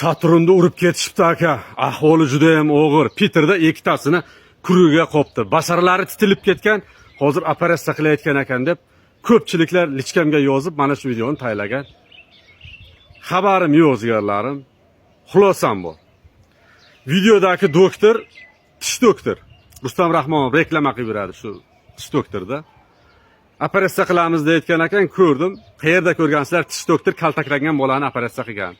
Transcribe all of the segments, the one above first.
Saturnni urib ketishibdi aka. Ahvoli juda ham og'ir. Peterda ikkitasini kurugiga qopdi. Basharalari titilib ketgan. Hozir operatsiya qilayotgan ekan deb ko'pchiliklar lichkamga yozib mana shu videoni taylagan. Xabarim yo'q ziyorlarim. Xulosam bu. Videodagi doktor, tish doktor. Rustam Rahmonov reklama qilib beradi shu tish doktorda. Operatsiya qilamiz deyotgan ekan, ko'rdim. Qayerda ko'rgansizlar, tish doktor kaltaklangan bolani operatsiya qilgan.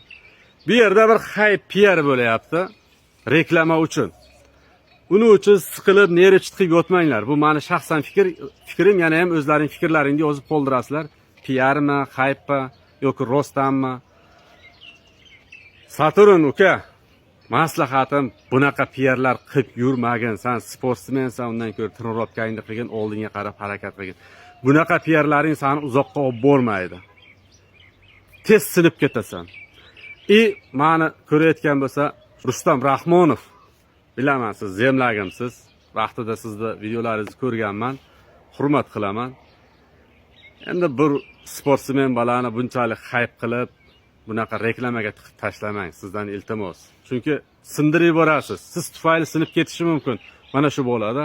Bu yerda bir hype PR bo'layapti. Reklama uchun. Uning uchun siqilib, neri chitqib yotmanglar. Bu meni shaxsan fikrim, yana ham o'zlaring fikrlaringni yozib qoldirasizlar. PRmi, hype'mi yoki rostdanmi? Saturn uka, maslahatim bunaqa PRlar qilib yurmagin. Sen sportsmensan, undan ko'ra trenirovkangni qilgin, oldinga qarab harakat qilgin. Bunaqa PRlaring seni uzoqqa olib bormaydi. Tez sinib ketasan. Meni ko'rayotgan bo'lsa, Rustam Rahmonov, bilaman siz zemlagimsiz. Vaqtida sizni videolaringizni ko'rganman, hurmat qilaman. Endi bir sportsmen balani bunchalik hype qilib, bunaqa reklamaga tashlamang, sizdan iltimos. Chunki sindirib yuborasiz. Siz tufayli sinib ketishi mumkin. Mana shu bo'ladi.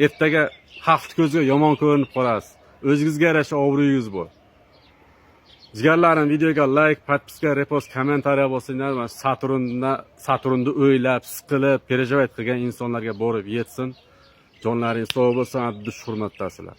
Ertaga xalq ko'ziga yomon ko'rinib qolasiz. O'zingizga yarasha obro'yingiz bor. Jigarlarim, videoga like, podpiska, repost, kommentariya bo'lsinglar. Saturnni o'ylab, siqilib, perejavayt qilgan insonlarga borib yetsin. Jonlaringiz sog' bo'lsin, abdush hurmatdasizlar.